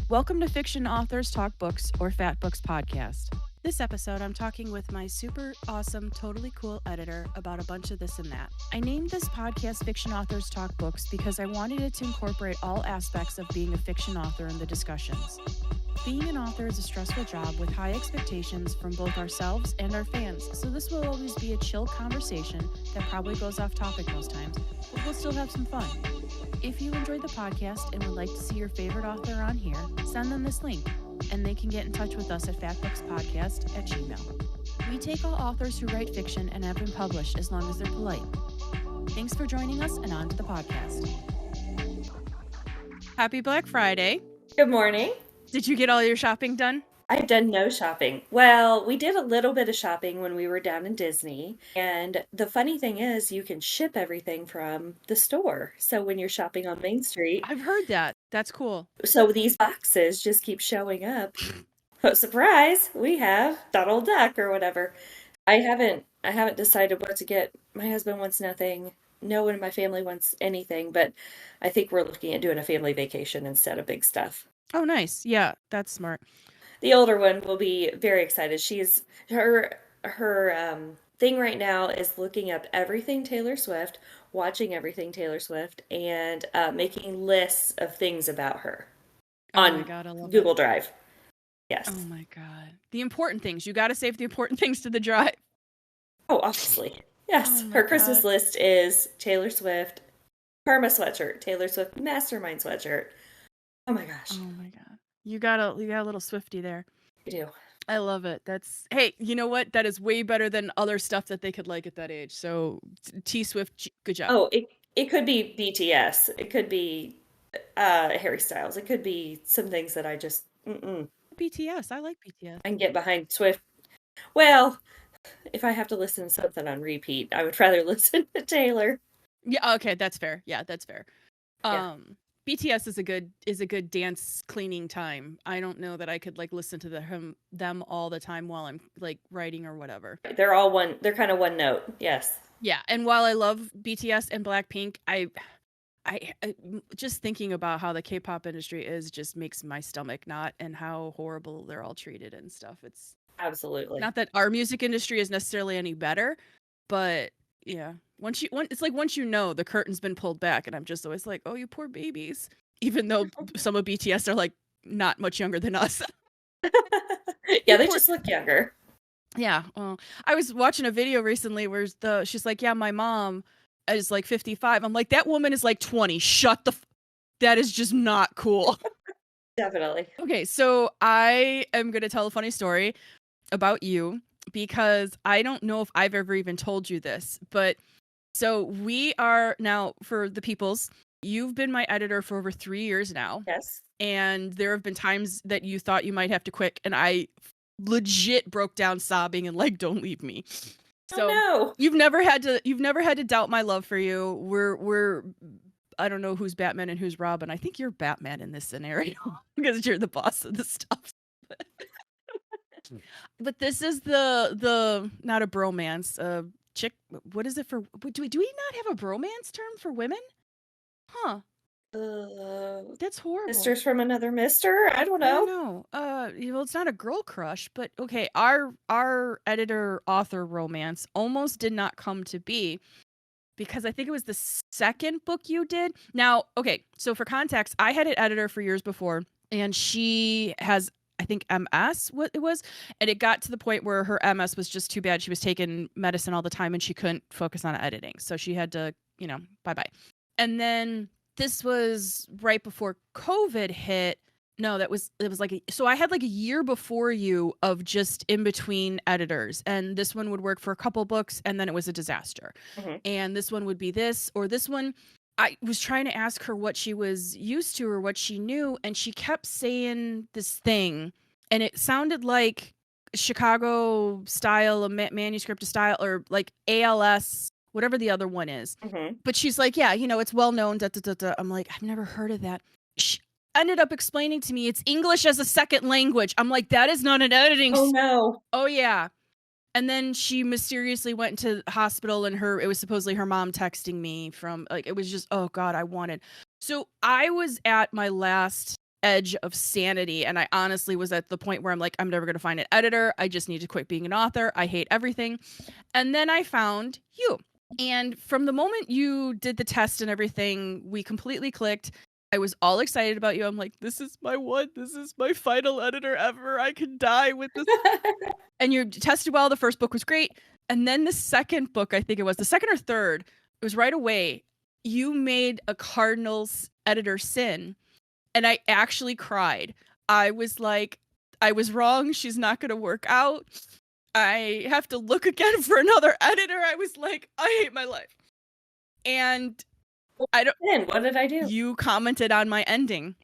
Welcome to Fiction Authors Talk Books or Fat Books podcast. This episode, I'm talking with my super awesome, totally cool editor about a bunch of this and that. I named this podcast Fiction Authors Talk Books because I wanted it to incorporate all aspects of being a fiction author in the discussions. Being an author is a stressful job with high expectations from both ourselves and our fans, so this will always be a chill conversation that probably goes off topic most times, but we'll still have some fun. If you enjoyed the podcast and would like to see your favorite author on here, send them this link, and they can get in touch with us at fatbookspodcast@gmail.com. We take all authors who write fiction and have been published as long as they're polite. Thanks for joining us, and on to the podcast. Happy Black Friday. Good morning. Did you get all your shopping done? I've done no shopping. Well, we did a little bit of shopping when we were down in Disney. And the funny thing is, you can ship everything from the store. So when you're shopping on Main Street. I've heard that. That's cool. So these boxes just keep showing up. Oh, surprise, we have Donald Duck or whatever. I haven't decided what to get. My husband wants nothing. No one in my family wants anything. But I think we're looking at doing a family vacation instead of big stuff. Oh, nice. Yeah, that's smart. The older one will be very excited. She's her thing right now is looking up everything Taylor Swift, watching everything Taylor Swift, and making lists of things about her on Google Drive. Yes. Oh my God. The important things. You got to save the important things to the drive. Oh, obviously. Yes. Her Christmas list is Taylor Swift Karma sweatshirt, Taylor Swift Mastermind sweatshirt. Oh my gosh. Oh my God. You got a little Swiftie there. I do. I love it. Hey, you know what? That is way better than other stuff that they could like at that age. So T Swift, good job. Oh, it could be BTS. It could be Harry Styles. It could be some things that I just BTS. I like BTS. I can get behind Swift. Well, if I have to listen to something on repeat, I would rather listen to Taylor. Yeah, okay, that's fair. Yeah, that's fair. Yeah. BTS is a good dance cleaning time. I don't know that I could like listen to them all the time while I'm like writing or whatever. They're kind of one note. Yes. Yeah, and while I love BTS and Blackpink, I just thinking about how the K-pop industry is just makes my stomach knot, and how horrible they're all treated and stuff. It's absolutely not that our music industry is necessarily any better, but yeah. Once you know the curtain's been pulled back, and I'm just always like, oh, you poor babies. Even though some of BTS are like not much younger than us. Yeah, they just look younger. Yeah. Well, I was watching a video recently where she's like, yeah, my mom is like 55. I'm like, that woman is like 20. That is just not cool. Definitely. Okay, so I am going to tell a funny story about you, because I don't know if I've ever even told you this, but so we are now, for the peoples, you've been my editor for over 3 years now. Yes. And there have been times that you thought you might have to quit, and I legit broke down sobbing and like, don't leave me. So no. You've never had to doubt my love for you. We're I don't know who's Batman and who's Robin. I think you're Batman in this scenario because you're the boss of the stuff. But this is the not a bromance, chick. What is it for? Do we not have a bromance term for women? Huh. That's horrible. Misters from another mister? I don't know. Well, it's not a girl crush, but okay. Our editor author romance almost did not come to be, because I think it was the second book you did. Now, okay, so for context, I had an editor for years before, and she has, I think, MS, what it was. And it got to the point where her MS was just too bad. She was taking medicine all the time and she couldn't focus on editing. So she had to, bye-bye. And then this was right before COVID hit. No, it was like, so I had like a year before you of just in between editors. And this one would work for a couple books, and then it was a disaster. Mm-hmm. And this one would be this, or this one. I was trying to ask her what she was used to or what she knew, and she kept saying this thing, and it sounded like Chicago style, a manuscript style, or like ALS, whatever the other one is. Mm-hmm. But she's like, yeah, it's well known. I'm like, I've never heard of that. She ended up explaining to me it's English as a second language. I'm like, that is not an editing. Oh no. Oh yeah. And then she mysteriously went into the hospital, and it was supposedly her mom texting me from, like, it was just, oh God, I wanted. So I was at my last edge of sanity. And I honestly was at the point where I'm like, I'm never going to find an editor. I just need to quit being an author. I hate everything. And then I found you. And from the moment you did the test and everything, we completely clicked. I was all excited about you. I'm like, this is my final editor ever. I could die with this. And you tested well. The first book was great. And then the second book, I think it was the second or third, it was right away. You made a Cardinals editor sin. And I actually cried. I was like, I was wrong. She's not going to work out. I have to look again for another editor. I was like, I hate my life. And I don't. Then what did I do? You commented on my ending.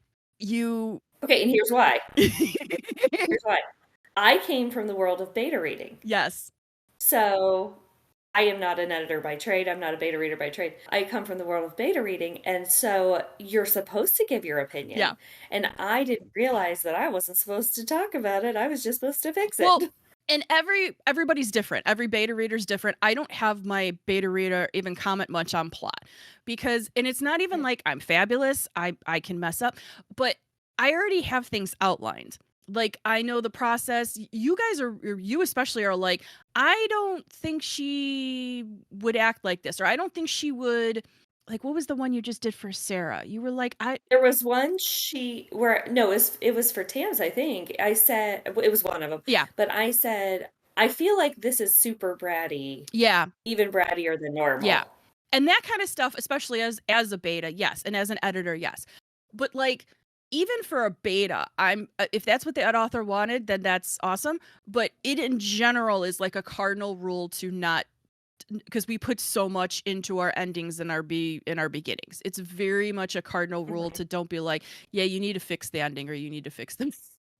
Okay, and here's why. Here's why. I came from the world of beta reading. Yes. So I am not an editor by trade. I'm not a beta reader by trade. I come from the world of beta reading. And so you're supposed to give your opinion. Yeah. And I didn't realize that I wasn't supposed to talk about it. I was just supposed to fix it. Well, and everybody's different. Every beta reader's different. I don't have my beta reader even comment much on plot because, and it's not even like I'm fabulous. I can mess up, but I already have things outlined. Like, I know the process. You guys you especially are like, I don't think she would act like this, or I don't think she would. Like, what was the one you just did for Sarah? You were like, There was one it was for Tams, I think. I said, it was one of them. Yeah. But I said, I feel like this is super bratty. Yeah. Even brattier than normal. Yeah. And that kind of stuff, especially as a beta, yes. And as an editor, yes. But like, even for a beta, if that's what the ed author wanted, then that's awesome. But it in general is like a cardinal rule to not, because we put so much into our endings and our beginnings. It's very much a cardinal rule to don't be like, yeah, you need to fix the ending or you need to fix them.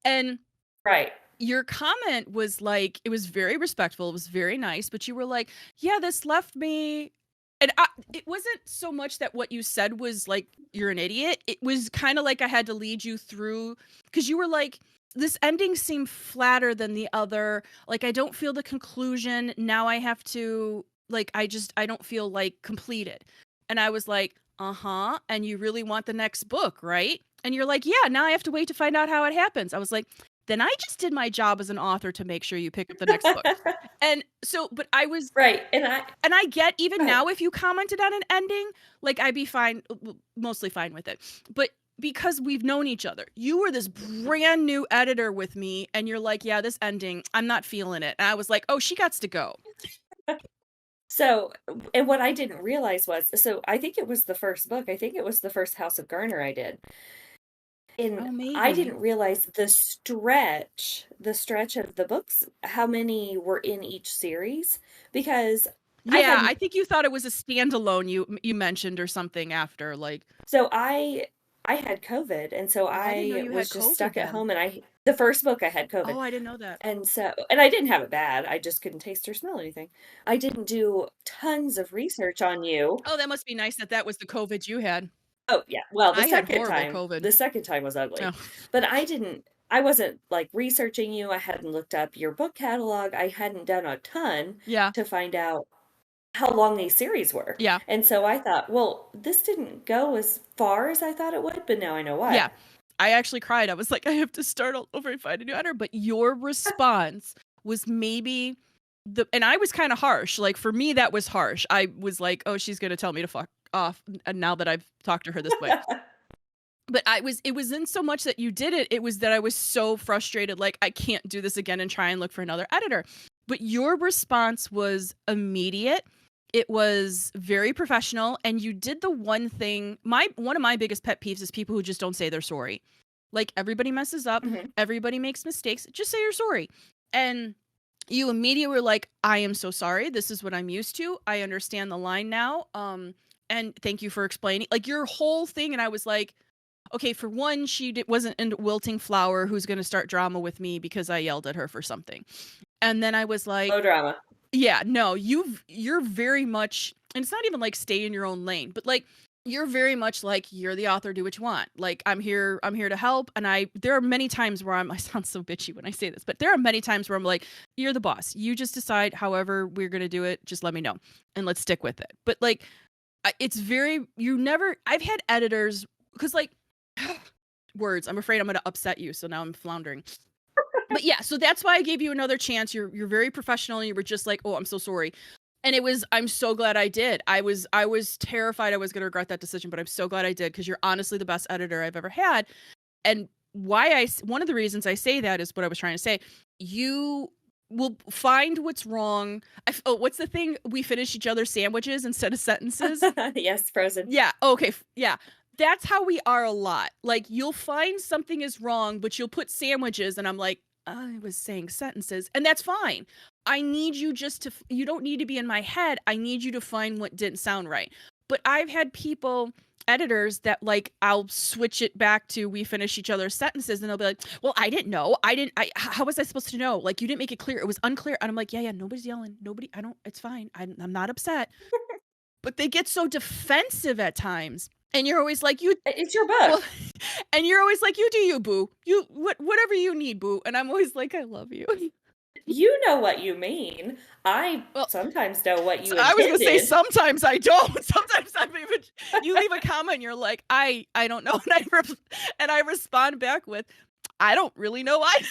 And right. Your comment was like, it was very respectful. It was very nice, but you were like, yeah, this left me. And it wasn't so much that what you said was like, you're an idiot. It was kind of like I had to lead you through, because you were like, this ending seemed flatter than the other. Like, I don't feel the conclusion. Now I have to, like, I don't feel like completed. And I was like, uh-huh. And you really want the next book, right? And you're like, yeah, now I have to wait to find out how it happens. I was like, then I just did my job as an author to make sure you pick up the next book. And so, but I was right. And I get even right. now, if you commented on an ending, like, I'd be fine, mostly fine with it. But because we've known each other, you were this brand new editor with me, and you're like, yeah, this ending, I'm not feeling it. And I was like, oh, she got to go. So, and what I didn't realize was, so I think it was the first book. I think it was the first House of Garner I did. And I didn't realize the stretch of the books, how many were in each series, because I think you thought it was a standalone you mentioned or something after, like. So I had COVID, and so I was just stuck at home, and the first book I had COVID. Oh, I didn't know that. And I didn't have it bad. I just couldn't taste or smell anything. I didn't do tons of research on you. Oh, that must be nice that was the COVID you had. Oh, yeah. Well, the second time was ugly. Oh. But I wasn't like researching you. I hadn't looked up your book catalog. I hadn't done a ton to find out how long these series were. Yeah. And so I thought, well, this didn't go as far as I thought it would, but now I know why. Yeah. I actually cried. I was like, I have to start all over and find a new editor. But your response was maybe and I was kind of harsh. Like, for me, that was harsh. I was like, oh, she's going to tell me to fuck off. And now that I've talked to her this way. But it wasn't so much that you did it. It was that I was so frustrated. Like, I can't do this again and try and look for another editor. But your response was immediate. It was very professional. And you did the one thing. One of my biggest pet peeves is people who just don't say they're sorry. Like, everybody messes up. Mm-hmm. Everybody makes mistakes. Just say you're sorry. And you immediately were like, I am so sorry. This is what I'm used to. I understand the line now. And thank you for explaining, like, your whole thing. And I was like, okay, for one, she wasn't into wilting flower who's going to start drama with me because I yelled at her for something. And then I was like, no drama. Yeah, no, you're very much, and it's not even like stay in your own lane, but like, you're very much like, you're the author, do what you want. Like, I'm here to help. And there are many times where I sound so bitchy when I say this, but there are many times where I'm like, you're the boss. You just decide however we're going to do it. Just let me know and let's stick with it. But like, it's very, I've had editors, because like, words. I'm afraid I'm going to upset you, so now I'm floundering. But yeah, so that's why I gave you another chance. You're very professional, and you were just like, "Oh, I'm so sorry." And I'm so glad I did. I was terrified I was going to regret that decision, but I'm so glad I did, because you're honestly the best editor I've ever had. And one of the reasons I say that is what I was trying to say. You will find what's wrong. What's the thing? We finish each other's sandwiches instead of sentences. Yes, frozen. Yeah. Okay. Yeah. That's how we are a lot. Like, you'll find something is wrong, but you'll put sandwiches, and I'm like, I was saying sentences, and that's fine. I need you you don't need to be in my head. I need you to find what didn't sound right. But I've had editors that, like, I'll switch it back to we finish each other's sentences, and they'll be like, well, I didn't know. How was I supposed to know? Like, you didn't make it clear. It was unclear. And I'm like, yeah, nobody's yelling. It's fine. I'm not upset. But they get so defensive at times. And you're always like, it's your book. Well, and you're always like, you do you, boo. Whatever you need, boo. And I'm always like, I love you. You know what you mean. I sometimes know what you intended. I was going to say, sometimes I don't. Sometimes you leave a comment and you're like, I don't know. And I respond back with, I don't really know either.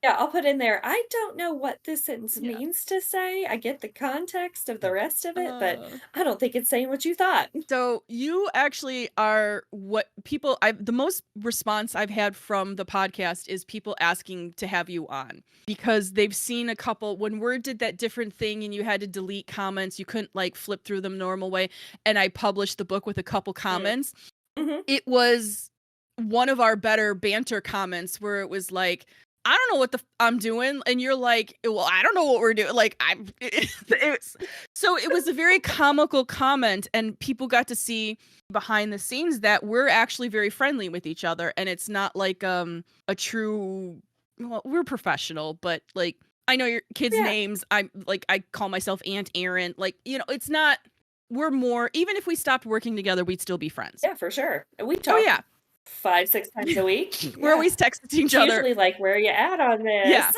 Yeah, I'll put in there, I don't know what this sentence means to say. I get the context of the rest of it, but I don't think it's saying what you thought. So you actually are the most response I've had from the podcast is people asking to have you on, because they've seen a couple, when Word did that different thing and you had to delete comments, you couldn't like flip through them normal way. And I published the book with a couple comments. Mm-hmm. It was one of our better banter comments where it was like, I don't know what I'm doing. And you're like, well, I don't know what we're doing. Like, so it was a very comical comment, and people got to see behind the scenes that we're actually very friendly with each other. And it's not like, a true, well, we're professional, but like, I know your kids' names. I call myself Aunt Erin. Like, it's not, we're more, even if we stopped working together, we'd still be friends. Yeah, for sure. We talk. Oh, yeah. 5-6 times a week. We're always texting each other. Usually like, where are you at on this? Yeah.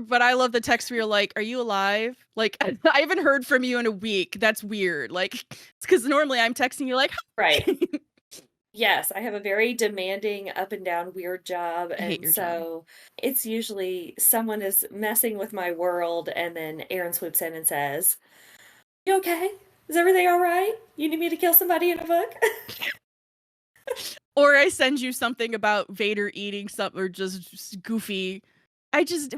But I love the text where you're like, are you alive? Like, I haven't heard from you in a week. That's weird. Like, it's because normally I'm texting you like, right. Yes, I have a very demanding up and down weird job. And so it's usually someone is messing with my world, and then Erin swoops in and says, you okay? Is everything all right? You need me to kill somebody in a book? Or I send you something about Vader eating something, or just goofy.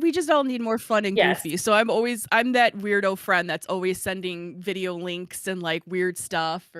We just all need more fun and goofy. So I'm that weirdo friend that's always sending video links and like weird stuff.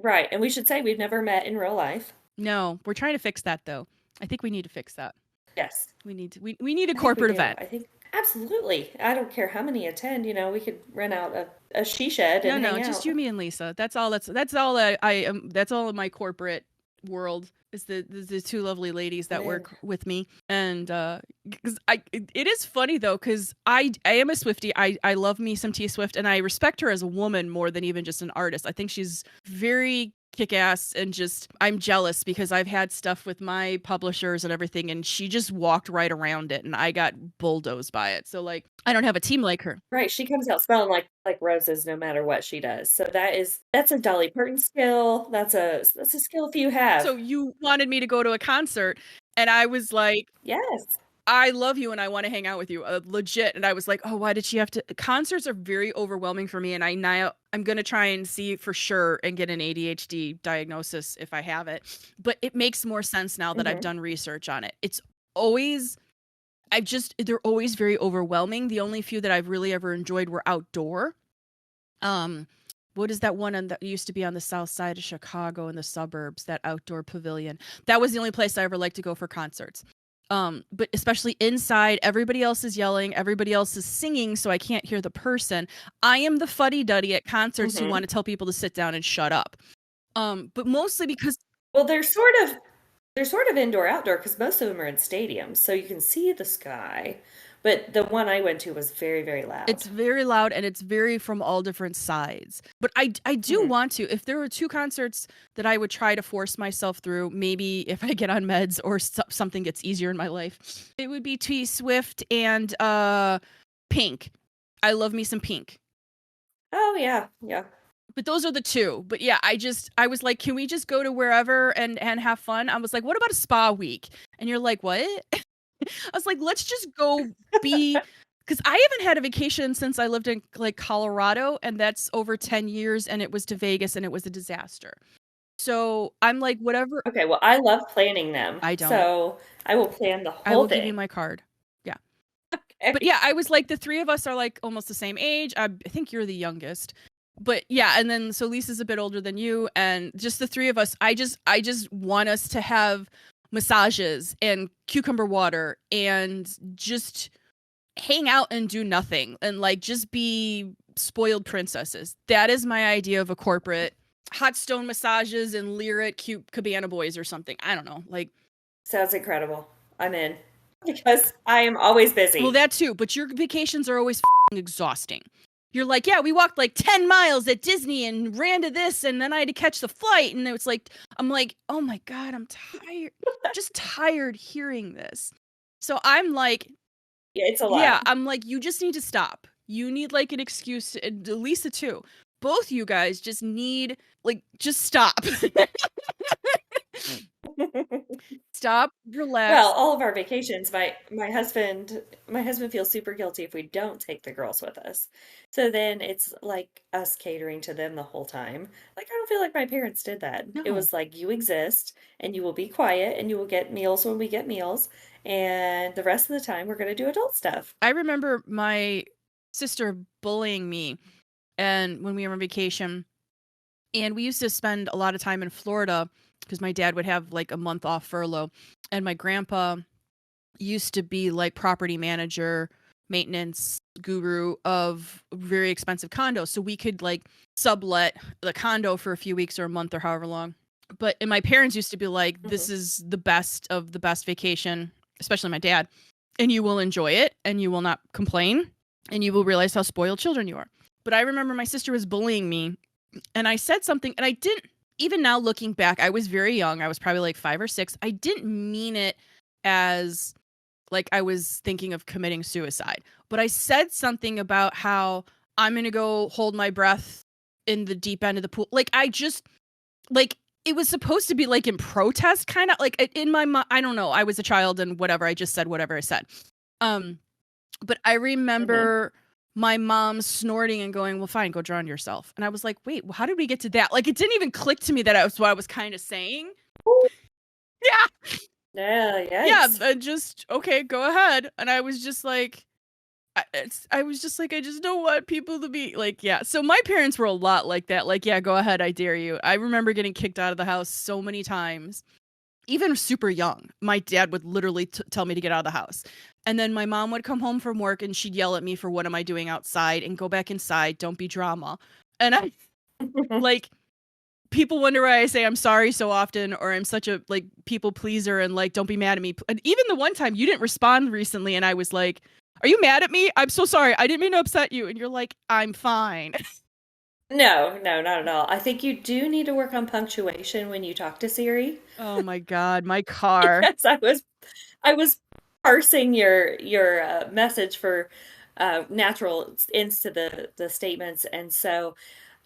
Right. And we should say we've never met in real life. No, we're trying to fix that though. I think we need to fix that. Yes. We need a corporate event. I think absolutely. I don't care how many attend, we could rent out a she shed and hang out. Just you, me, and Lisa. That's all I am. That's all of my corporate world is the two lovely ladies that work with me. And because it is funny though, because I am a Swiftie. I love me some T Swift, and I respect her as a woman more than even just an artist. I think she's very kick-ass, and just I'm jealous because I've had stuff with my publishers and everything, and she just walked right around it, and I got bulldozed by it. So like, I don't have a team like her. Right, she comes out smelling like roses no matter what she does. So that's a Dolly Parton skill. That's a skill few have. So you wanted me to go to a concert, and I was like, yes, I love you and I want to hang out with you, legit. And I was like, oh, why did she have to? Concerts are very overwhelming for me, and I'm going to try and see for sure and get an ADHD diagnosis if I have it. But it makes more sense now that I've done research on it. They're always very overwhelming. The only few that I've really ever enjoyed were outdoor. What is that one that used to be on the south side of Chicago in the suburbs, that outdoor pavilion? That was the only place I ever liked to go for concerts. But especially inside, everybody else is yelling, everybody else is singing, so I can't hear the person. I am the fuddy-duddy at concerts who want to tell people to sit down and shut up. But mostly because... Well, they're sort of indoor-outdoor, because most of them are in stadiums, so you can see the sky. But the one I went to was very, very loud. It's very loud, and it's very from all different sides. But I do want to. If there were two concerts that I would try to force myself through, maybe if I get on meds or something gets easier in my life, it would be T Swift and Pink. I love me some Pink. Oh, yeah. Yeah. But those are the two. But yeah, I was like, can we just go to wherever and have fun? I was like, what about a spa week? And you're like, what? I was like, let's just go be, because I haven't had a vacation since I lived in like Colorado, and that's over 10 years, and it was to Vegas and it was a disaster. So I'm like, whatever. Okay, well, I love planning them, I don't. so I will plan the I whole will give you thing. my card. Yeah. But Okay. yeah, I was like, the three of us are like almost the same age. I think you're the youngest. But yeah, and then so Lisa's a bit older than you, and just the three of us, I just want us to have massages and cucumber water and just hang out and do nothing and like just be spoiled princesses. That is my idea of a corporate hot stone massages and lyric cute cabana boys or something. I don't know. Like, Sounds incredible. I'm in because I am always well, busy. that too, but your vacations are always exhausting. You're like, yeah, we walked like 10 miles at Disney and ran to this, and then I had to catch the flight. And it's like, I'm like, oh my God, I'm tired. Just tired hearing this. So I'm like, Yeah, it's a yeah, lot. I'm like, you just need to stop. You need like an excuse to, and Lisa too. Both you guys just need, like, just stop. Stop, Well, relax. all of our vacations, my husband feels super guilty if we don't take the girls with us. So then it's like us catering to them the whole time. Like I don't feel like my parents did that. It No. was like you exist and you will be quiet and you will get meals when we get meals, and the rest of the time we're going to do adult stuff. I remember my sister bullying me and when we were on vacation, and we used to spend a lot of time in Florida because my dad would have like a month off furlough, and my grandpa used to be like property manager, maintenance guru of very expensive condos, so we could like sublet the condo for a few weeks or a month or however long. But and my parents used to be like, Hmm. this is the best of the best vacation, especially my dad, and you will enjoy it and you will not complain and you will realize how spoiled children you are. But I remember my sister was bullying me, and I said something, and I didn't, even now looking back, I was very young. I was probably like 5 or 6. I didn't mean it as like I was thinking of committing suicide, but I said something about how I'm going to go hold my breath in the deep end of the pool. Like, I just, like, it was supposed to be like in protest, kind of like in my mind. I don't know. I was a child and whatever. I just said whatever I said. Um, but I Hmm. remember my mom snorting and going, "Well, fine, go drown yourself." And I was like, "Wait, how did we get to that?" Like, it didn't even click to me that I was what I was kind of saying. Yeah, Yeah, yeah. yikes. Just okay, go ahead. And I was just like, I was just like, I just don't want people to be like, yeah. So my parents were a lot like that. Like, yeah, go ahead, I dare you. I remember getting kicked out of the house so many times, even super young. My dad would literally tell me to get out of the house. And then my mom would come home from work and she'd yell at me for what am I doing outside and go back inside. Don't be drama. And I like people wonder why I say I'm sorry so often or I'm such a like people pleaser and like don't be mad at me. And even the one time you didn't respond recently and I was like, "Are you mad at me? I'm so sorry. I didn't mean to upset you." And you're like, "I'm fine." No, no, not at all. I think you do need to work on punctuation when you talk to Siri. Oh my god, my car. Yes, I was parsing your message for natural ends to the statements, and so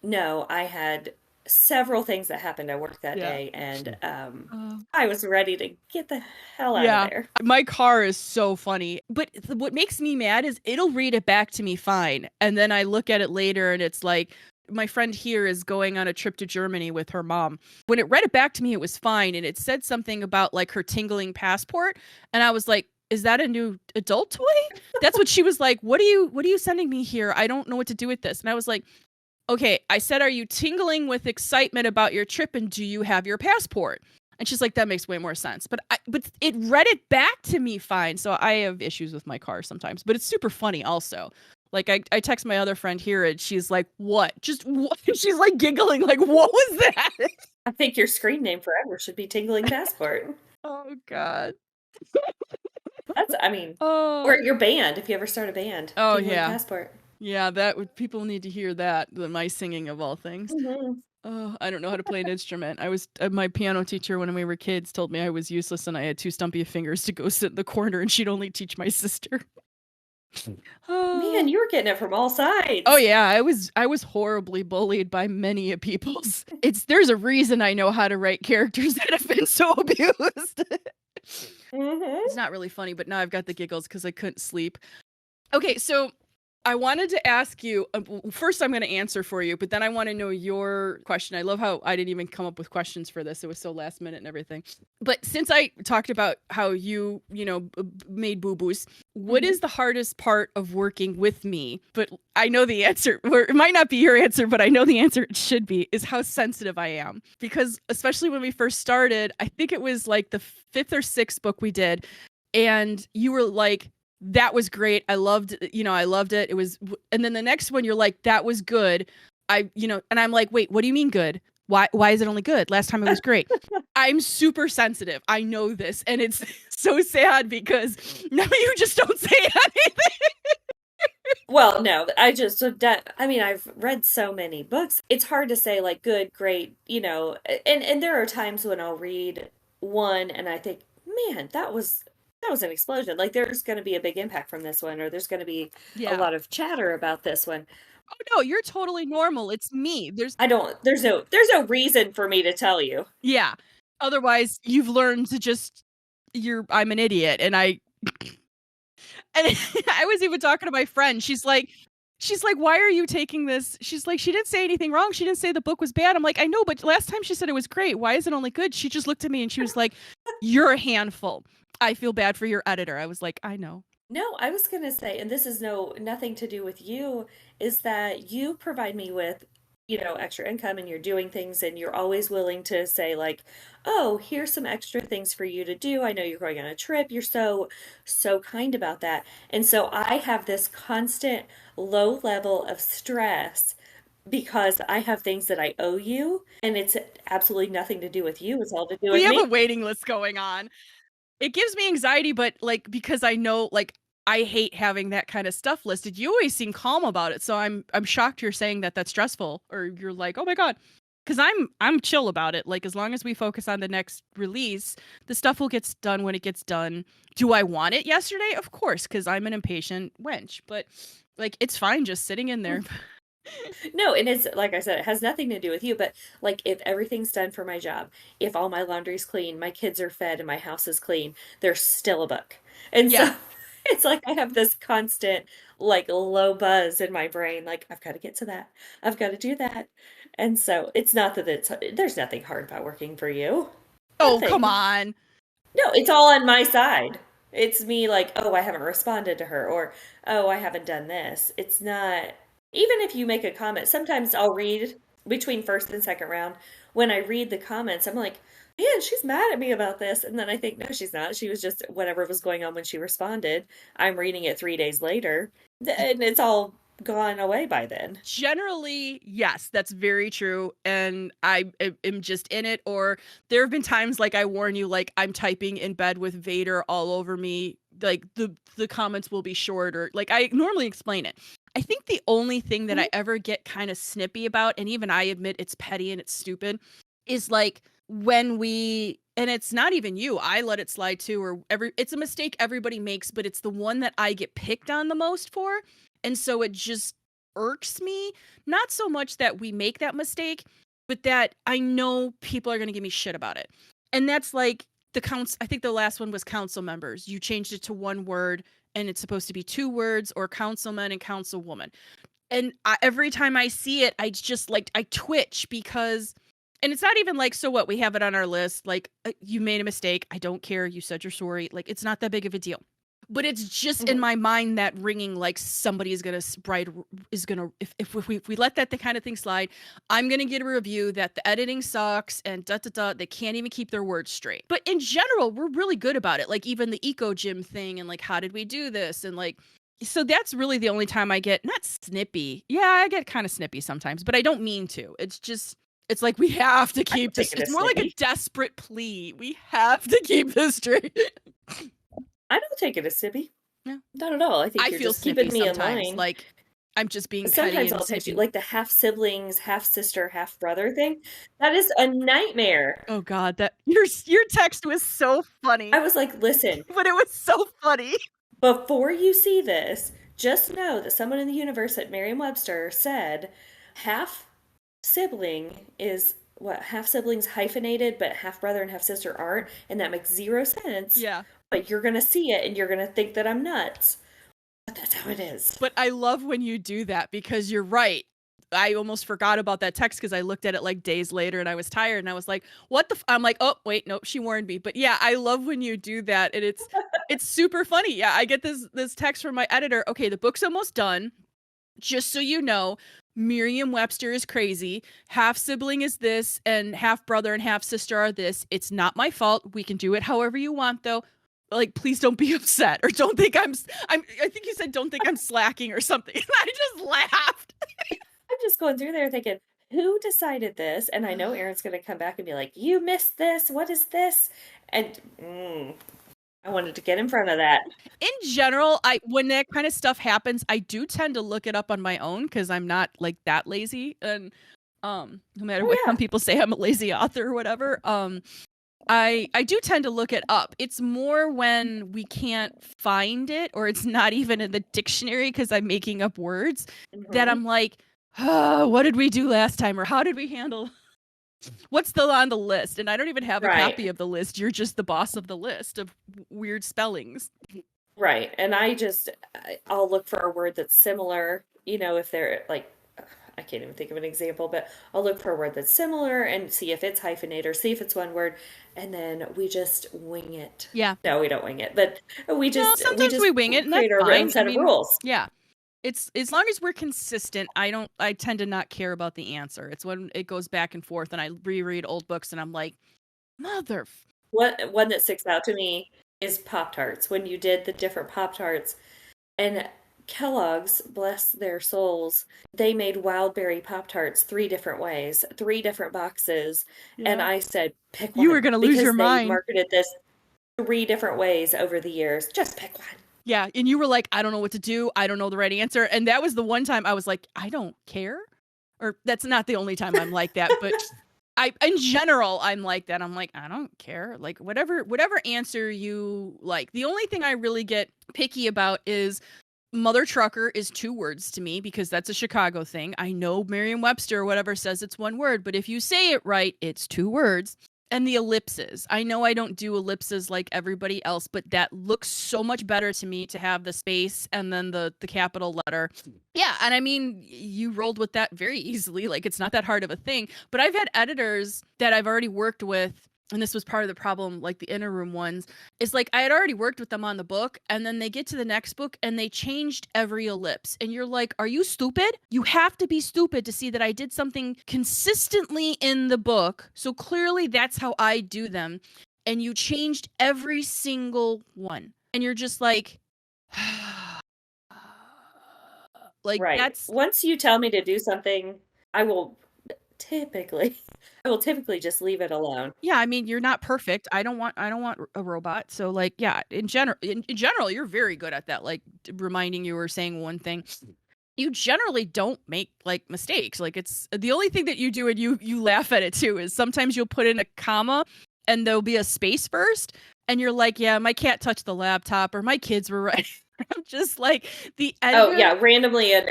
no, I had several things that happened at work that Yeah. day, and Uh, I was ready to get the hell out of Yeah, there. my car is so funny. But what makes me mad is it'll read it back to me fine. And then I look at it later and it's like, my friend here is going on a trip to Germany with her mom. When it read it back to me, it was fine. And it said something about like her tingling passport. And I was like, is that a new adult toy? That's what she was like. What are you sending me here? I don't know what to do with this. And I was like, okay, I said, are you tingling with excitement about your trip and do you have your passport? And she's like, that makes way more sense. But it read it back to me fine. So I have issues with my car sometimes, but it's super funny also. Like I text my other friend here and she's like, what? Just what? She's like giggling, like, what was that? I think your screen name forever should be Tingling Passport. Oh God. I mean, Oh. or your band, if you ever start a band, Oh Tingling yeah. Passport. Yeah, that would people need to hear that, my singing of all things. Hmm. Oh, I don't know how to play an instrument. I was my piano teacher when we were kids told me I was useless and I had too stumpy of fingers to go sit in the corner and she'd only teach my sister. Man, Oh. you were getting it from all Oh sides. yeah, I was horribly bullied by many a peoples. There's a reason I know how to write characters that have been so abused. It's Hmm. not really funny, but now I've got the giggles because I couldn't sleep. Okay, so I wanted to ask you first, I'm going to answer for you, but then I want to know your question. I love how I didn't even come up with questions for this. It was so last minute and everything. But since I talked about how made boo boos, what Hmm. is the hardest part of working with me? But I know the answer, or it might not be your answer, but I know the answer it should be, is how sensitive I am. Because especially when we first started, I think it was like the fifth or sixth book we did, and you were like, that was great. I loved, I loved it. It was, and then the next one, you're like, that was good. And I'm like, wait, what do you mean good? Why is it only good? Last time it was great. I'm super sensitive. I know this. And it's so sad because now you just don't say anything. Well, no, I just, I mean, I've read so many books. It's hard to say like good, great, and there are times when I'll read one and I think, man, that was an explosion. Like there's going to be a big impact from this one, or there's going to be a Yeah. lot of chatter about this one. Oh no, you're totally normal. It's me. There's no reason for me to tell you. Yeah. Otherwise, you've learned to just, I'm an idiot. And I was even talking to my friend. She's like, why are you taking this? She's like, she didn't say anything wrong. She didn't say the book was bad. I'm like, I know, but last time she said it was great. Why is it only good? She just looked at me and she was like, you're a handful. I feel bad for your editor. I was like, I know. No, I was gonna say, and this is nothing to do with you, is that you provide me with, extra income and you're doing things and you're always willing to say like, oh, here's some extra things for you to do. I know you're going on a trip. You're so kind about that. And so I have this constant low level of stress because I have things that I owe you, and it's absolutely nothing to do with you. It's all to do We with have a me. waiting list going on. It gives me anxiety, but like, because I know, like, I hate having that kind of stuff listed. You always seem calm about it, so I'm shocked you're saying that that's stressful, or you're like, oh my god, because I'm chill about it. Like, as long as we focus on the next release, the stuff will get done when it gets done. Do I want it yesterday? Of course, because I'm an impatient wench. But like, it's fine just sitting in there. No, and it's like I said, it has nothing to do with you, but like if everything's done for my job, if all my laundry's clean, my kids are fed, and my house is clean, there's still a book. And Yeah. so it's like I have this constant, like, low buzz in my brain, like, I've got to get to that. I've got to do that. And so it's not that there's nothing hard about working for you. Oh, come Nothing. on. No, it's all on my side. It's me like, oh, I haven't responded to her, or oh, I haven't done this. It's not, even if you make a comment, sometimes I'll read between first and second round. When I read the comments, I'm like, man, she's mad at me about this. And then I think, no, she's not. She was just whatever was going on when she responded. I'm reading it 3 days later, and it's all gone away by then. Generally, yes, that's very true. And am just in it. Or there have been times, like I warn you, like I'm typing in bed with Vader all over me. Like the comments will be shorter. Like I normally explain it. I think the only thing that Mhm. I ever get kind of snippy about, and even I admit it's petty and it's stupid, is like when we, and it's not even you, I let it slide too, or it's a mistake everybody makes, but it's the one that I get picked on the most for. And so it just irks me. Not so much that we make that mistake, but that I know people are going to give me shit about it. And that's like the counts. I think the last one was council members. You changed it to one word and it's supposed to be two words, or councilman and councilwoman. And every time I see it, I just like, I twitch because, and it's not even like, so what, we have it on our list. Like, you made a mistake. I don't care. You said you're sorry. Like, it's not that big of a deal, but it's just in Mhm. my mind that ringing, like somebody is gonna write, is gonna, if we let that the kind of thing slide, I'm gonna get a review that the editing sucks and da da da, they can't even keep their words straight. But in general, we're really good about it. Like even the eco gym thing, and like, how did we do this, and like, so that's really the only time I get not snippy. Yeah, I get kind of snippy sometimes, but I don't mean to. It's just, it's like, we have to I keep don't take this. it It's as more like a snippy. desperate plea. We have to keep this straight. I don't take it as snippy. Yeah. Not at all. I think I you're feel just snippy keeping me in sometimes. line. Like I'm just being petty Sometimes and I'll text you snippy. like the half siblings, half sister, half brother thing. That is a nightmare. Oh god, that your text was so funny. I was like, listen, But it was so funny. Before you see this, just know that someone in the universe at Merriam-Webster said half sibling is what, half siblings hyphenated, but half brother and half sister aren't, and that makes zero sense. Yeah. But you're gonna see it and you're gonna think that I'm nuts. But that's how it is. But I love when you do that because you're right. I almost forgot about that text because I looked at it like days later and I was tired and I was like, what the I'm like, oh, wait, nope, she warned me. But yeah, I love when you do that and it's super funny. Yeah, I get this text from my editor. Okay, the book's almost done. Just so you know, Merriam-Webster is crazy. Half sibling is this and half brother and half sister are this. It's not my fault. We can do it however you want though. Like, please don't be upset or don't think I think you said don't think I'm slacking or something. And I just laughed. I'm just going through there thinking, who decided this? And I know Aaron's gonna come back and be like, you missed this. What is this? And I wanted to get in front of that. In general, when that kind of stuff happens, I do tend to look it up on my own because I'm not like that lazy. And no matter Oh what yeah. some people say I'm a lazy author or whatever, I do tend to look it up. It's more when we can't find it or it's not even in the dictionary because I'm making up words that Hmm. I'm like, oh, what did we do last time or how did we handle what's still on the list? And I don't even have a copy Right. of the list. You're just the boss of the list of weird spellings. Right. And I'll look for a word that's similar, if they're like, I can't even think of an example, but I'll look for a word that's similar and see if it's hyphenated or see if it's one word, and then we just wing it. Yeah. No, we don't wing it, but we No, we sometimes just we wing it and that's create our own fine. I set of mean, rules. yeah. It's as long as we're consistent, I tend to not care about the answer. It's when it goes back and forth and I reread old books and I'm like, mother What one that sticks out to me is Pop Tarts. When you did the different Pop Tarts, and Kellogg's, bless their souls, they made wild berry Pop Tarts three different ways, three different boxes. And Yeah. I said, pick You were one gonna lose your because they mind. marketed this three different ways over the years. Just pick one. Yeah. And you were like, I don't know what to do. I don't know the right answer. And that was the one time I was like, I don't care. Or that's not the only time I'm like that, but in general I'm like that. I'm like, I don't care. Like whatever answer you like. The only thing I really get picky about is mother trucker is two words to me because that's a Chicago thing. I know Merriam-Webster or whatever says it's one word, but if you say it right, it's two words. And the ellipses. I know I don't do ellipses like everybody else, but that looks so much better to me to have the space and then the capital letter. Yeah, and I mean, you rolled with that very easily. Like it's not that hard of a thing. But I've had editors that I've already worked with, and this was part of the problem, like the inner room ones, is like I had already worked with them on the book, and then they get to the next book and they changed every ellipse. And you're like, are you stupid? You have to be stupid to see that I did something consistently in the book. So clearly that's how I do them. And you changed every single one. And you're just like, like Right. that's Once you tell me to do something, I will typically, I will typically just leave it alone. yeah, I mean, you're not perfect. I don't want a robot. So like, yeah, in general, you're very good at that. Like reminding you or saying one thing. You generally don't make like mistakes. Like it's the only thing that you do and you laugh at it too is sometimes you'll put in a comma and there'll be a space first and you're like, yeah, my cat touched the laptop or my kids were right. I'm just like the Oh editor. yeah, randomly a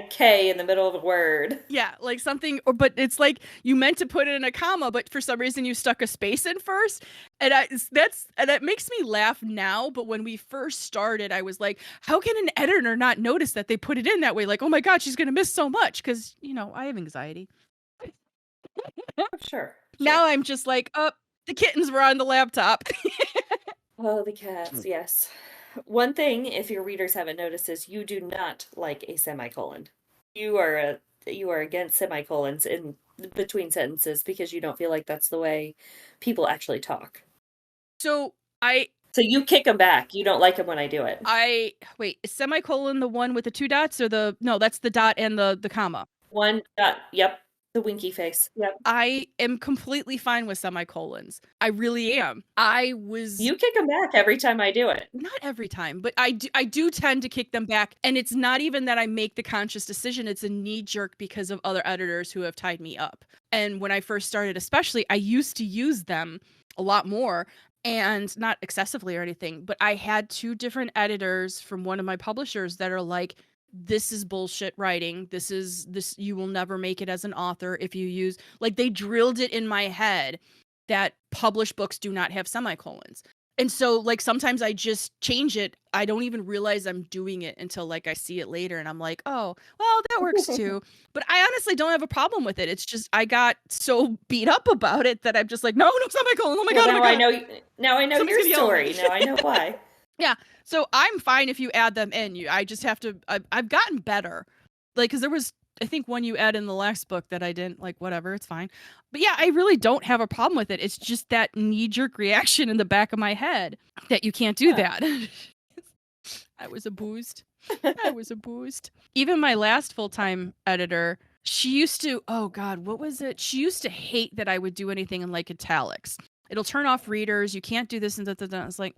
K in the middle of a word. Yeah, like something, or but it's like you meant to put it in a comma, but for some reason you stuck a space in first, and that makes me laugh now. But when we first started, I was like, how can an editor not notice that they put it in that way? Like, oh my god, she's gonna miss so much because I have anxiety. Oh, sure, Now sure. I'm just like, oh, the kittens were on the laptop. Oh, the cats, yes. One thing, if your readers haven't noticed, is you do not like a semicolon. You are you are against semicolons in between sentences because you don't feel like that's the way people actually talk. So I So you kick them back. You don't like them when I do it. I wait, is semicolon the one with the two dots or the no? That's the dot and the comma. One dot, yep, the winky face. Yep. I am completely fine with semicolons. I really am. I was You kick them back every time I do it. not every time, but I do tend to kick them back. And it's not even that I make the conscious decision. It's a knee jerk because of other editors who have tied me up. And when I first started, especially, I used to use them a lot more. and not excessively or anything, but I had two different editors from one of my publishers that are like, this is bullshit writing. This you will never make it as an author if you use, like, they drilled it in my head that published books do not have semicolons. And so, like, sometimes I just change it. I don't even realize I'm doing it until, like, I see it later and I'm like, oh, well, that works too. But I honestly don't have a problem with it. It's just I got so beat up about it that I'm just like, no semicolon. Oh my Well, God, oh my God. now I know Somebody's your gonna yell at me. story. Now I know why. Yeah. So I'm fine if you add them in. I just have to. I've gotten better, like, because there was, I think, one you add in the last book that I didn't like. Whatever, it's fine. But yeah, I really don't have a problem with it. It's just that knee-jerk reaction in the back of my head that you can't do Huh. that. I was abused. I was abused. Even my last full-time editor, she used to, oh God, what was it? She used to hate that I would do anything in like italics. It'll turn off readers. You can't do this and da da da. It's like,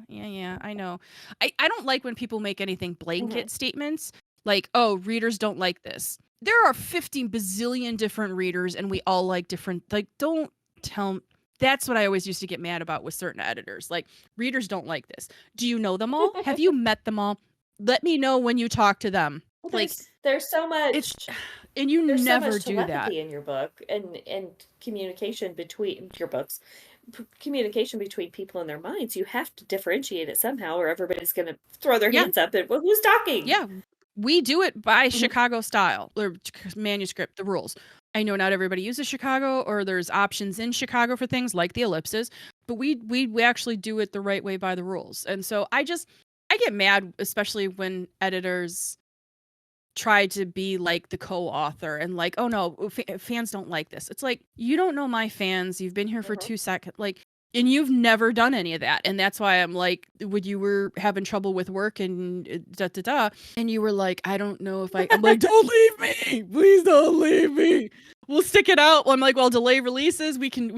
yeah, I know. I don't like when people make anything blanket statements like, oh, readers don't like this. There are 15 bazillion different readers and we all like different, like, don't tell. That's what I always used to get mad about with certain editors. Like, readers don't like this. Do you know them all? Have you met them all? Let me know when you talk to them. Well, Like, there's so much. it's, and you There's so never much do that. telepathy in your book and communication between your books, communication between people in their minds. You have to differentiate it somehow, or everybody's going to throw their hands up and, well, who's talking? Yeah, we do it by Chicago style or manuscript, the rules. I know not everybody uses Chicago, or there's options in Chicago for things like the ellipses, but we actually do it the right way by the rules. And so I get mad, especially when editors try to be like the co-author and like, oh no, fans don't like this. It's like, you don't know my fans. You've been here for 2 seconds. Like, and you've never done any of that. And that's why I'm like, when you were having trouble with work and and you were like, I don't know if I'm like, don't leave me. Please don't leave me. We'll stick it out. I'm like, well, delay releases. We can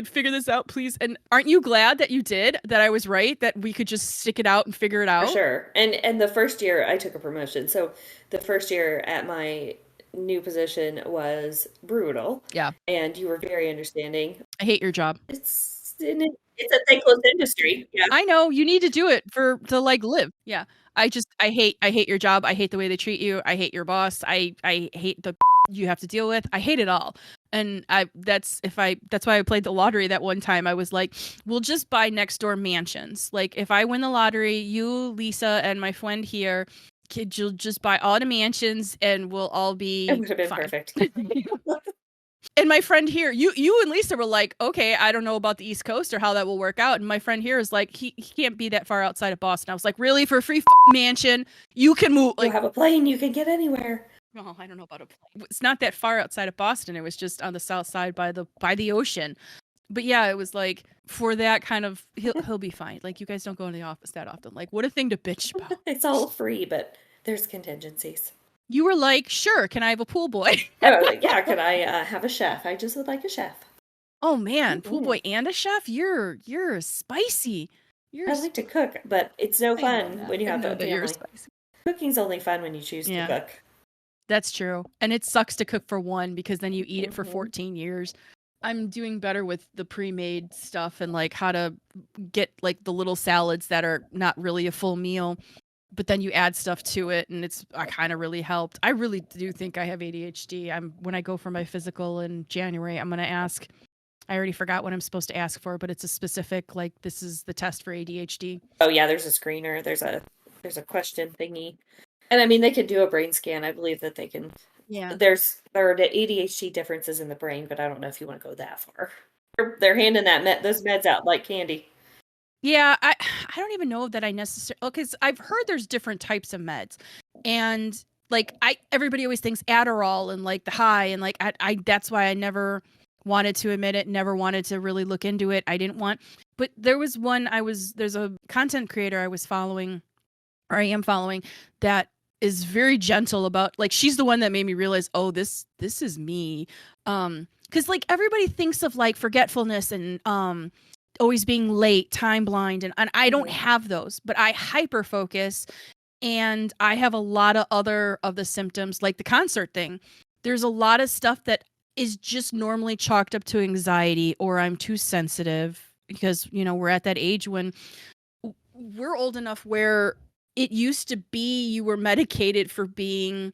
figure this out, please. And aren't you glad that you did, that I was right, that we could just stick it out and figure it out? For sure. And the first year I took a promotion. So the first year at my new position was brutal. Yeah. And you were very understanding. I hate your job. It's a thankless industry. Yeah. I know, you need to do it to like live. Yeah. I hate your job. I hate the way they treat you. I hate your boss. I hate the you have to deal with. I hate it all. And that's why I played the lottery that one time. I was like, we'll just buy next door mansions. Like, if I win the lottery, you, Lisa, and my friend here, you'll just buy all the mansions and we'll all be It would have been fine. perfect. And my friend here, you and Lisa were like, okay, I don't know about the East Coast or how that will work out. And my friend here is like, he can't be that far outside of Boston. I was like, really? For a free mansion, you can move. Like, you have a plane, you can get anywhere. Oh, I don't know about a plane. It's not that far outside of Boston. It was just on the south side by the ocean. But yeah, it was like, for that kind of, he'll be fine. Like, you guys don't go into the office that often. Like, what a thing to bitch about. It's all free, but there's contingencies. You were like, sure, can I have a pool boy? Yeah, could I have a chef? I just would like a chef. Oh man, pool boy and a chef? You're spicy. I like to cook, but it's no fun when you have a family. Cooking's only fun when you choose to cook. That's true. And it sucks to cook for one because then you eat it for 14 years. I'm doing better with the pre-made stuff and like how to get like the little salads that are not really a full meal, but then you add stuff to it and it's kind of really helped. I really do think I have ADHD. When I go for my physical in January, I'm going to ask, I already forgot what I'm supposed to ask for, but it's a specific, like, this is the test for ADHD. Oh yeah, there's a screener. There's a question thingy. And I mean, they can do a brain scan. I believe that they can. Yeah. There are ADHD differences in the brain, but I don't know if you want to go that far. They're handing those meds out like candy. Yeah, I don't even know that I necessarily, because I've heard there's different types of meds, and like everybody always thinks Adderall and like the high, and like I that's why I never wanted to admit it, never wanted to really look into it. I didn't want, but there was one there's a content creator I was following, or I am following, that is very gentle about, like, she's the one that made me realize, oh, this is me. Because like everybody thinks of like forgetfulness and always being late, time blind, and I don't have those, but I hyper focus, and I have a lot of other of the symptoms, like the concert thing. There's a lot of stuff that is just normally chalked up to anxiety, or I'm too sensitive, because, we're at that age when we're old enough where it used to be you were medicated for being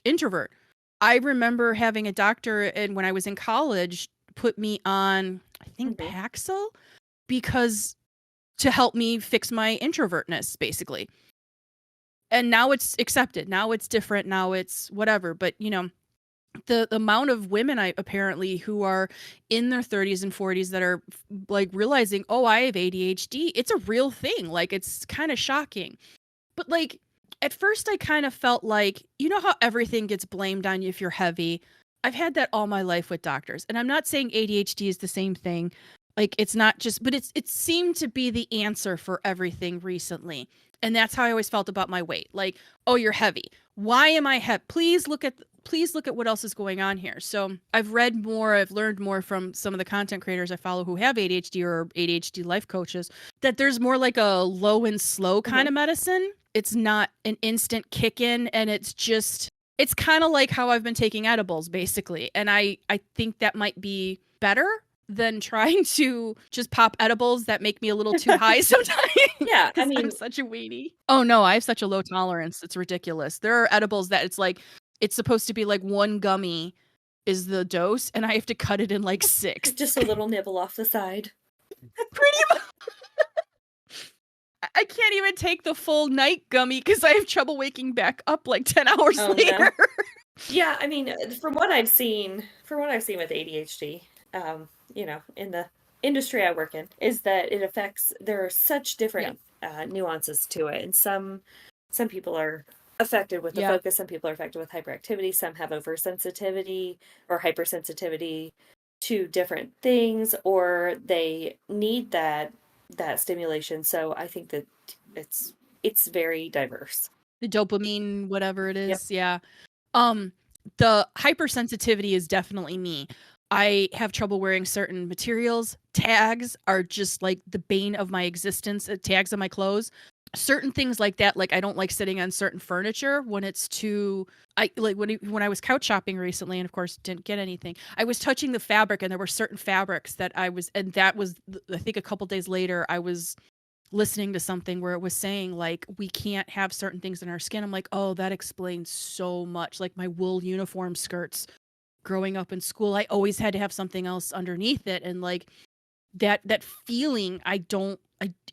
introvert. I remember having a doctor, and when I was in college, put me on, I think, Hmm. Paxil, because to help me fix my introvertness, basically. And now it's accepted. Now it's different. Now it's whatever. But, the amount of women apparently who are in their 30s and 40s that are like realizing, oh, I have ADHD. It's a real thing. Like, it's kind of shocking. But like, at first I kind of felt like, how everything gets blamed on you if you're heavy. I've had that all my life with doctors. And I'm not saying ADHD is the same thing. Like, it's not just, but it seemed to be the answer for everything recently. And that's how I always felt about my weight. Like, oh, you're heavy. Why am I heavy? Please look at what else is going on here. So I've read more, I've learned more from some of the content creators I follow who have ADHD or ADHD life coaches, that there's more like a low and slow kind of medicine. It's not an instant kick in, and it's kind of like how I've been taking edibles, basically. And I think that might be better than trying to just pop edibles that make me a little too high sometimes. Yeah, I Because mean, I'm such a weenie. Oh no, I have such a low tolerance. It's ridiculous. There are edibles that it's supposed to be like one gummy is the dose, and I have to cut it in like 6. just a little nibble off the side. Pretty much. I can't even take the full night gummy because I have trouble waking back up like 10 hours later. No. Yeah, I mean, from what I've seen with ADHD, in the industry I work in, is that there are such different nuances to it. And some people are affected with the focus, some people are affected with hyperactivity, some have oversensitivity or hypersensitivity to different things, or they need that stimulation. So I think that it's very diverse. The dopamine, whatever it is. Yep. Yeah. The hypersensitivity is definitely me. I have trouble wearing certain materials. Tags are just like the bane of my existence. Tags on my clothes. Certain things like that, like I don't like sitting on certain furniture when it's too. When I was couch shopping recently, and of course didn't get anything. I was touching the fabric, and there were certain fabrics that I think a couple days later I was listening to something where it was saying like we can't have certain things in our skin. I'm like, oh, that explains so much. Like my wool uniform skirts growing up in school, I always had to have something else underneath it, and like that feeling,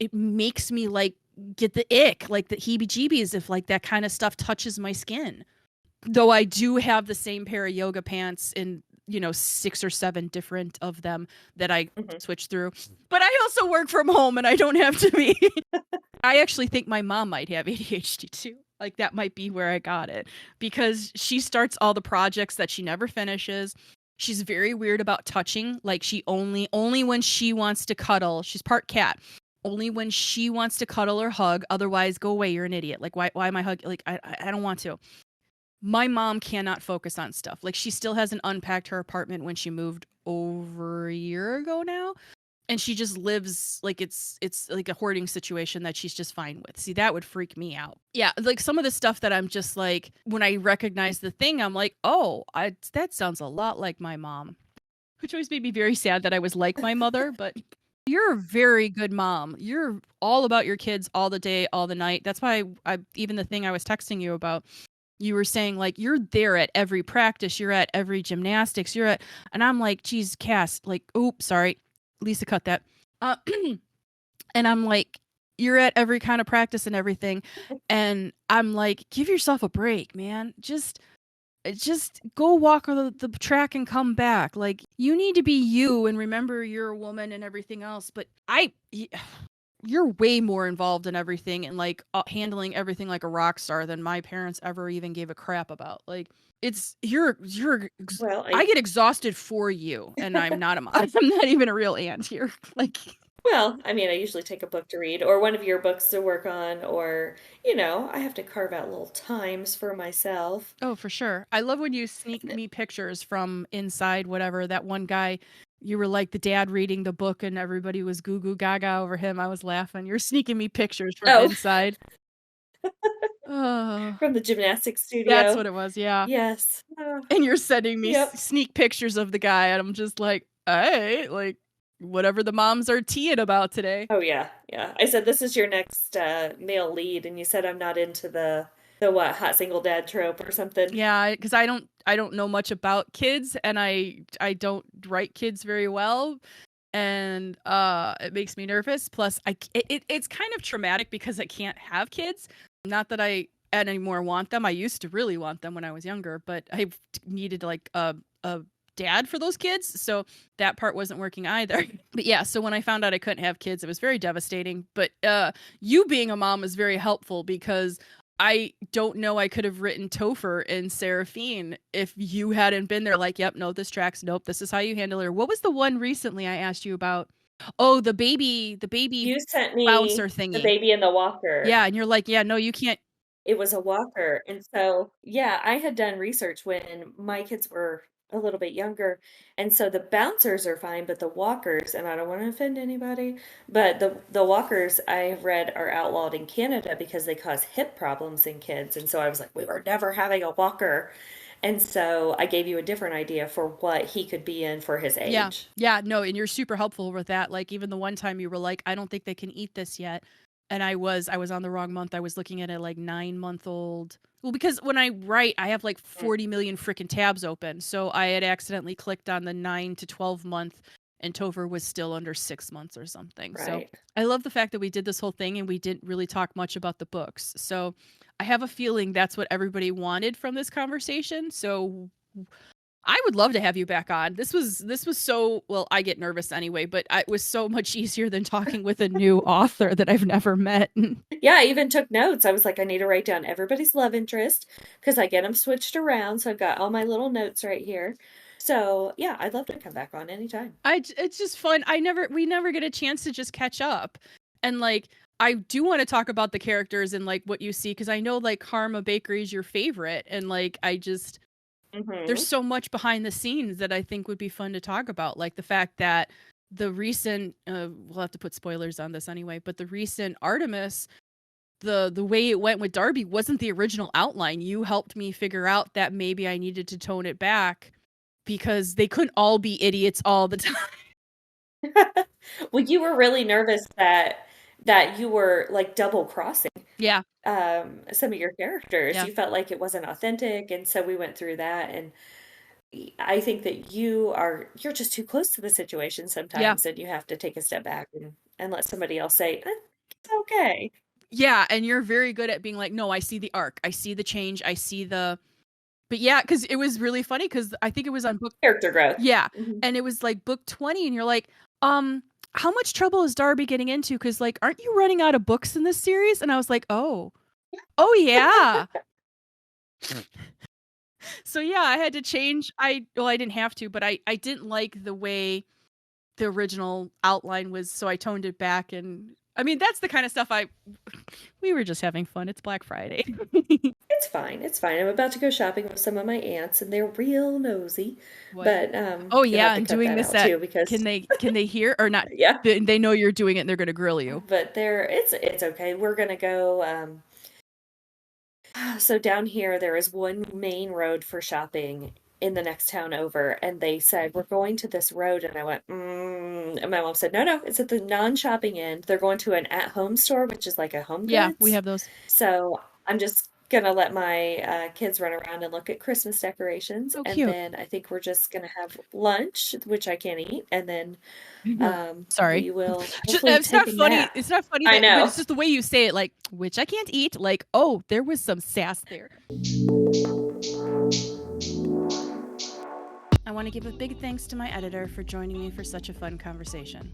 it makes me like get the ick, like the heebie-jeebies if like that kind of stuff touches my skin. Though I do have the same pair of yoga pants in 6 or 7 different of them that I switch through. But I also work from home and I don't have to be. I actually think my mom might have ADHD too. Like that might be where I got it, because she starts all the projects that she never finishes. She's very weird about touching. Like she only when she wants to cuddle. She's part cat. Only when she wants to cuddle or hug. Otherwise, go away. You're an idiot. Like why am I hugging? Like I don't want to. My mom cannot focus on stuff. Like she still hasn't unpacked her apartment when she moved over a year ago now. And she just lives like it's like a hoarding situation that she's just fine with. See, that would freak me out. Yeah, like some of the stuff that I'm just like, when I recognize the thing, I'm like, oh, that sounds a lot like my mom. Which always made me very sad that I was like my mother, but you're a very good mom. You're all about your kids all the day, all the night. That's why even the thing I was texting you about, you were saying like you're there at every practice, you're at every gymnastics, and I'm like, geez, Cass, like, oops, sorry, Lisa, cut that. And I'm like, you're at every kind of practice and everything, and I'm like, give yourself a break, man. Just go walk on the track and come back. Like you need to be you and remember you're a woman and everything else. But you're way more involved in everything and like handling everything like a rock star than my parents ever even gave a crap about. Like Well, I get exhausted for you, and I'm not a mom. I'm not even a real aunt here. Like, well, I mean, I usually take a book to read or one of your books to work on, or, I have to carve out little times for myself. oh, for sure. I love when you sneak me pictures from inside whatever. That one guy, you were like the dad reading the book and everybody was goo goo gaga over him. I was laughing. You're sneaking me pictures from inside. Oh, from the gymnastics studio. That's what it was, yeah. Yes. And you're sending me sneak pictures of the guy, and I'm just like, hey, like, whatever the moms are teeing about today. Oh yeah, yeah. I said this is your next male lead, and you said I'm not into the what hot single dad trope or something. Yeah, because I don't know much about kids, and I don't write kids very well, and it makes me nervous. Plus, it's kind of traumatic because I can't have kids. Not that I anymore want them. I used to really want them when I was younger, but I needed like a dad for those kids, so that part wasn't working either. But yeah, so when I found out I couldn't have kids, it was very devastating. But you being a mom was very helpful because I don't know I could have written Topher and Seraphine if you hadn't been there like, yep, no, this tracks. Nope, this is how you handle her. What was the one recently I asked you about? Oh, the baby You sent bouncer me the thingy. baby in the walker. Yeah, and you're like, yeah, no, you can't. It was a walker. And so, yeah, I had done research when my kids were a little bit younger. And so the bouncers are fine, but the walkers, and I don't want to offend anybody, but the walkers I have read are outlawed in Canada because they cause hip problems in kids. And so I was like, we were never having a walker. And so I gave you a different idea for what he could be in for his Yeah, age. yeah, no, and you're super helpful with that. Like even the one time you were like, I don't think they can eat this yet. And I was on the wrong month. I was looking at a like 9-month old. Well, because when I write, I have like Mm, 40 million freaking tabs open. So I had accidentally clicked on the 9 to 12 month, and Topher was still under 6 months or something. So right. I love the fact that we did this whole thing and we didn't really talk much about the books. So I have a feeling that's what everybody wanted from this conversation. So I would love to have you back on. This was so, well, I get nervous anyway, but it was so much easier than talking with a new author that I've never met. Yeah, I even took notes. I was like, I need to write down everybody's love interest because I get them switched around. So I've got all my little notes right here. So yeah, I'd love to come back on anytime. It's just fun. We never get a chance to just catch up. And like I do want to talk about the characters and like what you see because I know like Karma Bakery is your favorite and like there's Hmm. so much behind the scenes that I think would be fun to talk about. Like the fact that the recent, we'll have to put spoilers on this anyway, but the recent Artemis, the way it went with Darby wasn't the original outline. You helped me figure out that maybe I needed to tone it back because they couldn't all be idiots all the time. Well, you were really nervous that you were like double crossing Yeah, some of your characters. yeah, You felt like it wasn't authentic, and so we went through that. And I think that you're just too close to the situation yeah, sometimes, and you have to take a step back and let somebody else say, it's okay. yeah. And you're very good at being like, no, I see the arc, I see the change, I see the. But yeah, because it was really funny because I think it was on book. Character growth. Yeah, Hmm. and it was like book 20 and you're like, how much trouble is Darby getting into? Because like, aren't you running out of books in this series? And I was like, oh yeah. So yeah, I had to change. I didn't have to, but I didn't like the way the original outline was, so I toned it back. And I mean, that's the kind of stuff we were just having fun. It's Black Friday. It's fine. It's fine. I'm about to go shopping with some of my aunts, and they're real nosy. What? But Oh you'll have yeah, to and cut doing that this out at too, because can they hear or not? yeah. They know you're doing it and they're gonna grill you. But it's okay. We're gonna go. So down here, there is one main road for shopping in the next town over, and they said we're going to this road, and I went, and my mom said, no, no, it's at the non-shopping end. They're going to an at-home store, which is like a Home Yeah, we Goods. have those. So I'm just gonna let my kids run around and look at Christmas decorations, So and cute. then I think we're just gonna have lunch, which I can't eat, and then Sorry. we will hopefully It's take not a funny. nap. It's not funny I that, but know. it's just the way you say it, like, which I can't eat. Like, oh, there was some sass there. I want to give a big thanks to my editor for joining me for such a fun conversation.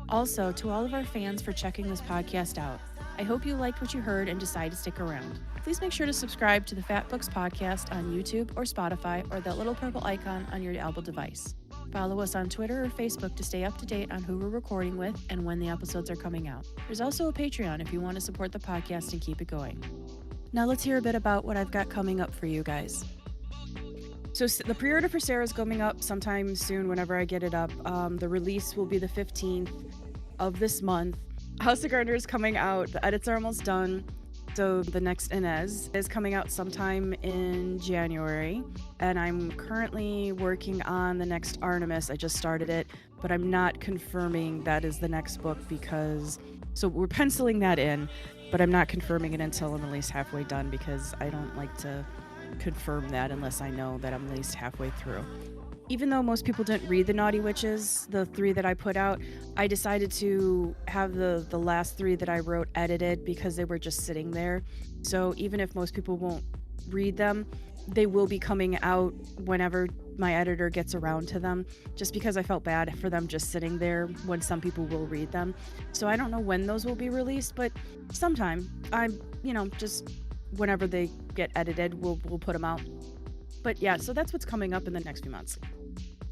Also, to all of our fans for checking this podcast out. I hope you liked what you heard and decide to stick around. Please make sure to subscribe to the Fat Books Podcast on YouTube or Spotify or that little purple icon on your Apple device. Follow us on Twitter or Facebook to stay up to date on who we're recording with and when the episodes are coming out. There's also a Patreon if you want to support the podcast and keep it going. Now let's hear a bit about what I've got coming up for you guys. So the pre-order for Sarah's coming up sometime soon whenever I get it up. The release will be the 15th of this month. House of Gardner is coming out. The edits are almost done. So the next Inez is coming out sometime in January. And I'm currently working on the next Artemis. I just started it. but I'm not confirming that is the next book because, so we're penciling that in, but I'm not confirming it until I'm at least halfway done because I don't like to confirm that unless I know that I'm at least halfway through. Even though most people didn't read the Naughty Witches, the 3 that I put out, I decided to have the last 3 that I wrote edited because they were just sitting there. So even if most people won't read them, they will be coming out whenever my editor gets around to them, just because I felt bad for them just sitting there when some people will read them. So I don't know when those will be released, but sometime. Just whenever they get edited, we'll put them out. But yeah, so that's what's coming up in the next few months.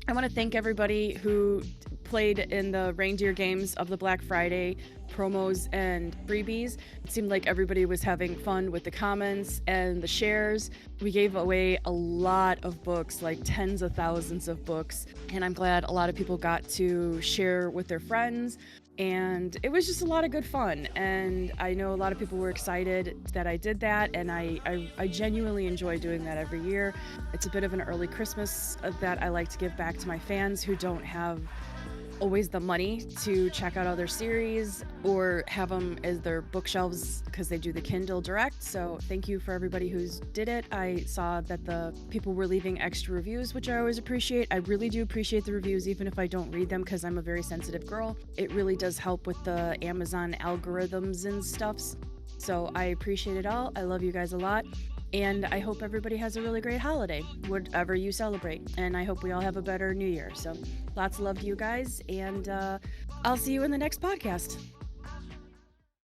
I want to thank everybody who played in the reindeer games of the Black Friday promos and freebies. It seemed like everybody was having fun with the comments and the shares. We gave away a lot of books, like tens of thousands of books, and I'm glad a lot of people got to share with their friends. And it was just a lot of good fun, and I know a lot of people were excited that I did that, and I genuinely enjoy doing that every year. It's a bit of an early Christmas that I like to give back to my fans who don't have always the money to check out other series or have them as their bookshelves because they do the Kindle Direct. So thank you for everybody who's did it. I saw that the people were leaving extra reviews, which I always appreciate. I really do appreciate the reviews, even if I don't read them because I'm a very sensitive girl. It really does help with the Amazon algorithms and stuffs. So I appreciate it all. I love you guys a lot. And I hope everybody has a really great holiday, whatever you celebrate. And I hope we all have a better new year. So lots of love to you guys. And I'll see you in the next podcast.